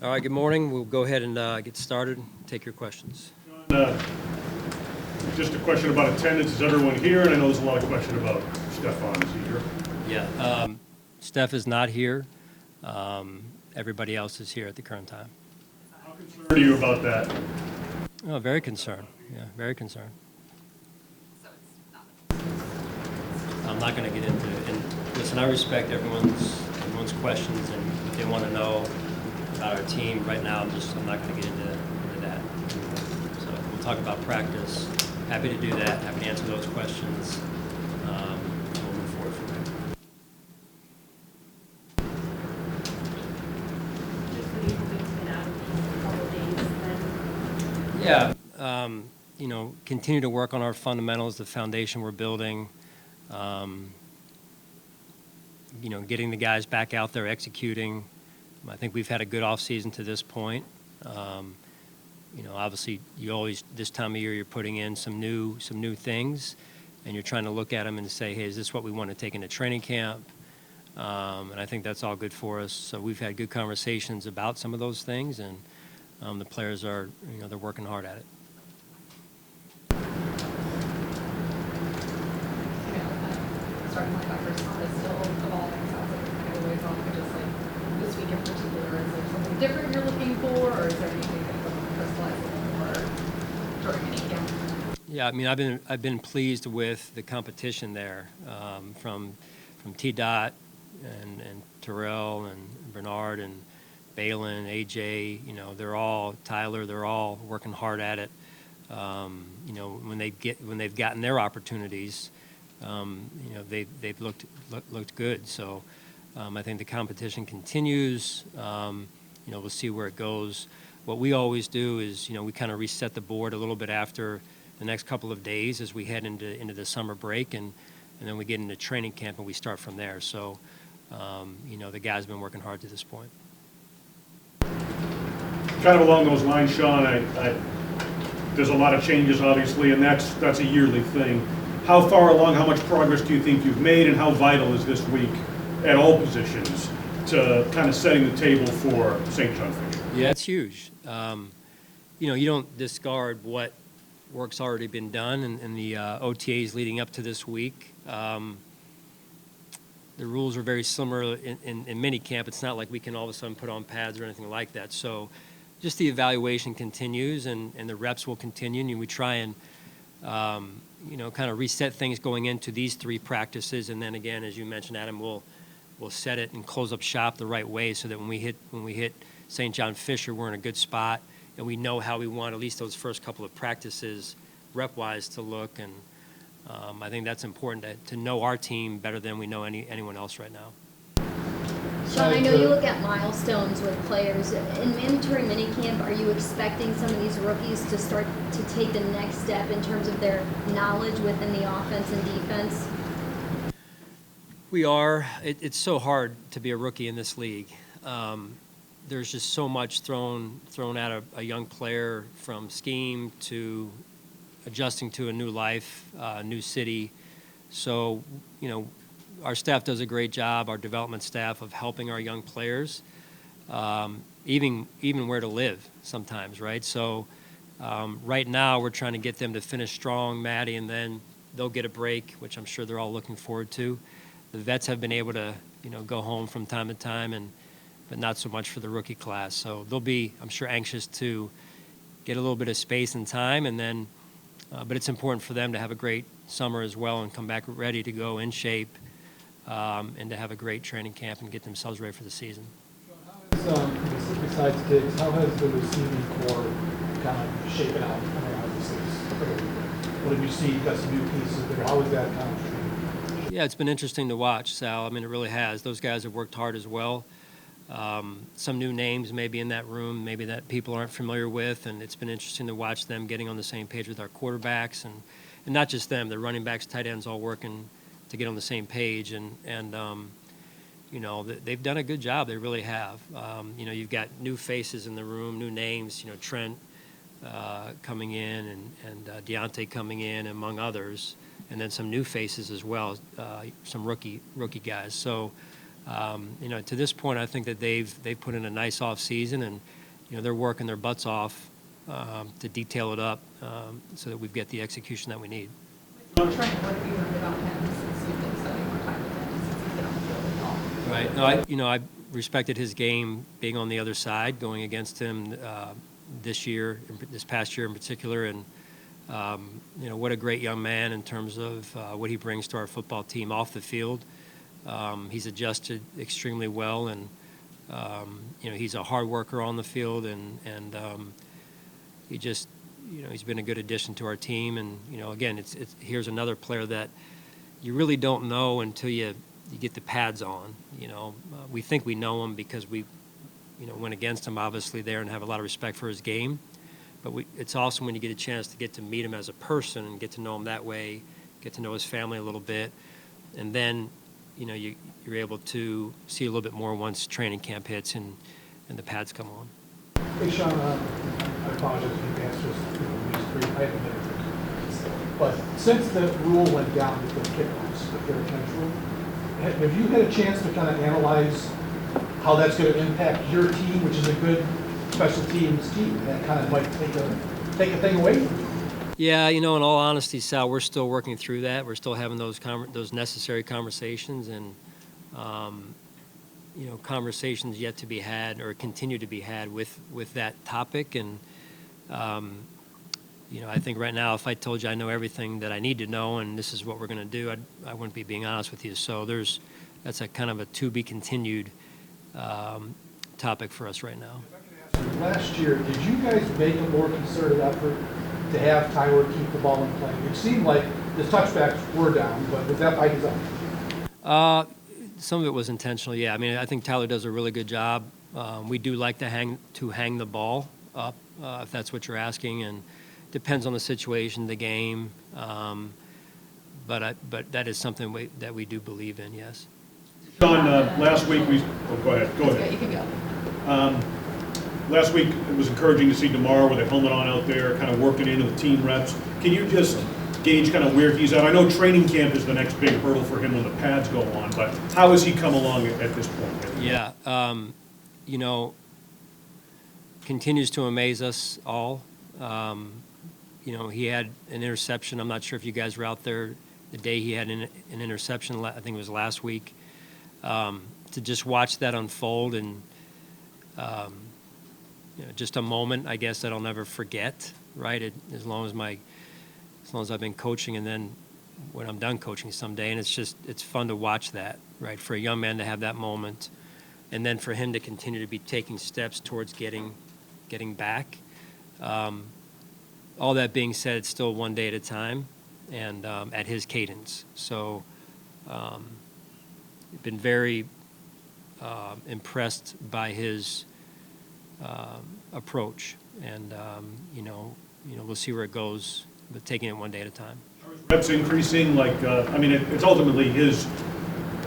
All right, good morning. We'll go ahead and get started and take your questions. Just a question about attendance. Is everyone here? And I know there's a lot of question about Stefon. Is he here? Yeah, Steph is not here. Everybody else is here at the current time. How concerned are you about that? Oh, very concerned. Yeah, very concerned. I'm not going to get into it. And listen, I respect everyone's questions and what they want to know about our team. Right now, I'm not going to get into that. So we'll talk about practice. Happy to do that. Happy to answer those questions. We'll move forward from there. Yeah, continue to work on our fundamentals, the foundation we're building. Getting the guys back out there executing. I think we've had a good offseason to this point. Obviously, you always this time of year you're putting in some new things, and you're trying to look at them and say, hey, is this what we want to take into training camp? And I think that's all good for us. So we've had good conversations about some of those things, and the players are, they're working hard at it. Starting linebacker spot is still evolving. Sounds like it's kind of ways off, but just like this week in particular, is there something different you're looking for, or is there anything that you're crystallizing more during any camp? Yeah, I mean, I've been pleased with the competition there, from T-Dot and Terrell and Bernard and Balin, AJ. They're all Tyler. They're all working hard at it. When they've gotten their opportunities. They've looked good. So I think the competition continues. We'll see where it goes. What we always do is, we kind of reset the board a little bit after the next couple of days as we head into the summer break, and then we get into training camp and we start from there. So, the guys have been working hard to this point. Kind of along those lines, Sean, there's a lot of changes, obviously, and that's a yearly thing. How far along, how much progress do you think you've made, and how vital is this week at all positions to kind of setting the table for St. John Fisher? Yeah, it's huge. You don't discard what work's already been done in the OTAs leading up to this week. The rules are very similar in Minicamp. It's not like we can all of a sudden put on pads or anything like that. So just the evaluation continues, and the reps will continue, and we try and kind of reset things going into these three practices, and then again, as you mentioned, Adam, we'll set it and close up shop the right way so that when we hit St. John Fisher, we're in a good spot, and we know how we want at least those first couple of practices rep-wise to look, and I think that's important to know our team better than we know anyone else right now. Sean, I know you look at milestones with players. In mandatory minicamp, are you expecting some of these rookies to start to take the next step in terms of their knowledge within the offense and defense? We are. It's so hard to be a rookie in this league. There's just so much thrown at a young player, from scheme to adjusting to a new life, new city. So, our staff does a great job, our development staff, of helping our young players, even where to live sometimes, right? So right now we're trying to get them to finish strong, Maddie, and then they'll get a break, which I'm sure they're all looking forward to. The vets have been able to, go home from time to time, but not so much for the rookie class. So they'll be, I'm sure, anxious to get a little bit of space and time, and then, but it's important for them to have a great summer as well and come back ready to go in shape. And to have a great training camp and get themselves ready for the season. Besides Diggs, how has the receiving core kind of shaken out? What have you seen? You've got some new pieces there. How is that kind of? Yeah, it's been interesting to watch, Sal. I mean, it really has. Those guys have worked hard as well. Some new names maybe in that room, maybe that people aren't familiar with, and it's been interesting to watch them getting on the same page with our quarterbacks, and not just them, the running backs, tight ends, all working to get on the same page, and they've done a good job. They really have. You've got new faces in the room, new names. Trent coming in and Deontay coming in, among others, and then some new faces as well, some rookie guys. So To this point, I think that they've put in a nice off season, and they're working their butts off to detail it up so that we get the execution that we need. Trent, what have you learned about him since you've been spending more time with him, since he's been on the field at all? Right. No, I respected his game being on the other side, going against him this past year in particular, and what a great young man in terms of what he brings to our football team off the field. He's adjusted extremely well, and he's a hard worker on the field, and he's been a good addition to our team. And again, here's another player that you really don't know until you get the pads on. We think we know him because we went against him obviously there and have a lot of respect for his game. But it's awesome when you get a chance to get to meet him as a person and get to know him that way, get to know his family a little bit, and then you're able to see a little bit more once training camp hits and the pads come on. Hey, Sean, I apologize if you answered this, I haven't been here. But since the rule went down with the kickoffs, the fair catch rule, have you had a chance to kind of analyze how that's going to impact your team, which is a good special teams team, that kind of might take a thing away from you? Yeah, in all honesty, Sal, we're still working through that. We're still having those necessary conversations, and conversations yet to be had or continue to be had with that topic. And I think right now, if I told you I know everything that I need to know and this is what we're going to do, I wouldn't be being honest with you. So that's a kind of a to be continued topic for us right now. Last year, did you guys make a more concerted effort to have Tyler keep the ball in play? It seemed like the touchbacks were down, but was that by design? Some of it was intentional, yeah. I mean, I think Tyler does a really good job. We do like to hang the ball up, if that's what you're asking, and depends on the situation, the game. But that is something that we do believe in, yes. Sean, last week go ahead. You can go. Last week, it was encouraging to see Damar with a helmet on out there, kind of working into the team reps. Can you just gauge kind of where he's at? I know training camp is the next big hurdle for him when the pads go on, but how has he come along at this point? Yeah, continues to amaze us all. He had an interception. I'm not sure if you guys were out there the day he had an interception. I think it was last week. To just watch that unfold and just a moment, I guess, that I'll never forget, right? As long as I've been coaching, and then when I'm done coaching someday. And it's fun to watch that, right? For a young man to have that moment, and then for him to continue to be taking steps towards getting back. All that being said, it's still one day at a time, and at his cadence. So, been very impressed by his approach, and we'll see where it goes, but taking it one day at a time. Reps increasing, it's ultimately his.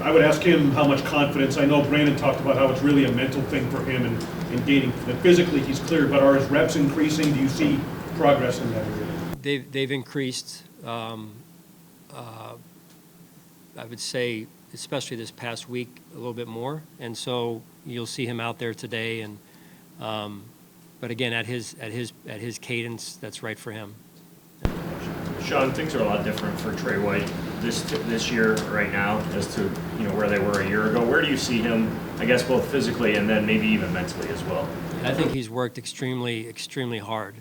I would ask him how much confidence. I know Brandon talked about how it's really a mental thing for him and gaining that physically he's clear, but are his reps increasing? Do you see progress in that area? They've increased. I would say, especially this past week, a little bit more, and so you'll see him out there today. And but again, at his cadence, that's right for him. Sean, things are a lot different for Trey White this year right now as to where they were a year ago. Where do you see him, I guess, both physically and then maybe even mentally as well? I think he's worked extremely, extremely hard,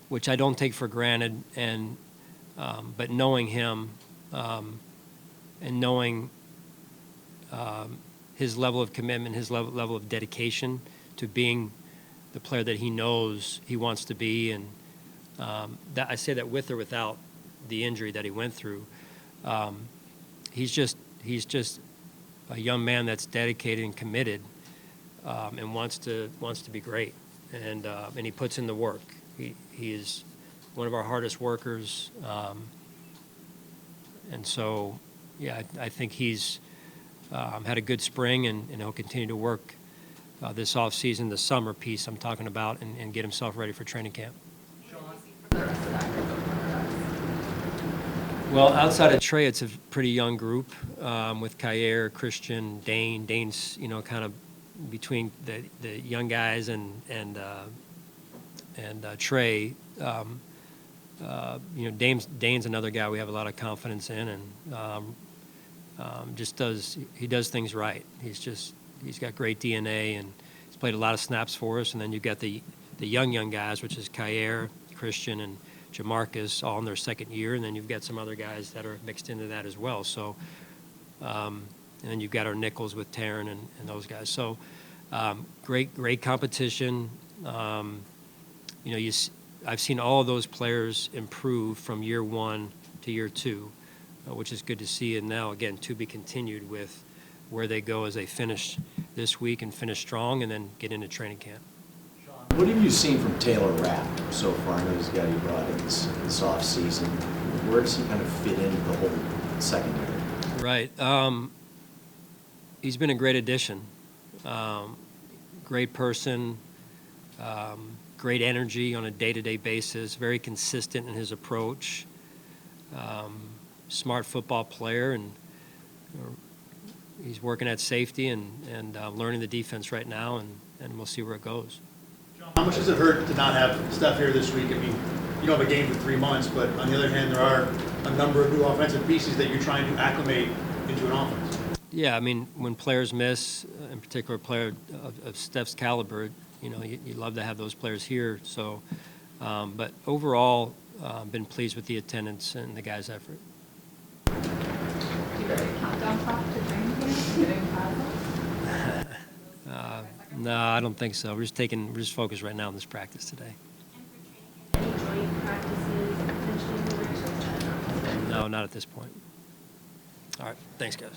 which I don't take for granted. And but knowing him and knowing his level of commitment, his level of dedication to being the player that he knows he wants to be, and that I say that with or without the injury that he went through. He's just a young man that's dedicated and committed, and wants to be great, and he puts in the work. He is one of our hardest workers, and so yeah, I think he's had a good spring, and he'll continue to work this off season, the summer piece I'm talking about, and get himself ready for training camp. Well, outside of Trey, it's a pretty young group with Kyer, Christian, Dane. Dane's, kind of between the young guys and Trey. Dane's another guy we have a lot of confidence in, and he does things right. He's got great DNA, and he's played a lot of snaps for us. And then you've got the young guys, which is Kyer, Christian, and Jamarcus, all in their second year, and then you've got some other guys that are mixed into that as well. So, and then you've got our nickels with Taryn and those guys. So, great competition. I've seen all of those players improve from year one to year two, which is good to see. And now, again, to be continued with where they go as they finish this week and finish strong, and then get into training camp. What have you seen from Taylor Rapp so far? I know he's a guy you brought in this offseason. Where does he kind of fit into the whole secondary? Right. He's been a great addition. Great person, great energy on a day-to-day basis, very consistent in his approach, smart football player, and he's working at safety and learning the defense right now, and we'll see where it goes. How much does it hurt to not have Steph here this week? I mean, you don't have a game for 3 months, but on the other hand, there are a number of new offensive pieces that you're trying to acclimate into an offense. Yeah, I mean, when players miss, in particular a player of Steph's caliber, you love to have those players here. So, but overall, been pleased with the attendance and the guys' effort. Do you get a countdown clock to training camp? Getting past it? No, I don't think so. We're just focused right now on this practice today. And for training, any joint practices potentially in the works? No, not at this point. All right, thanks, guys.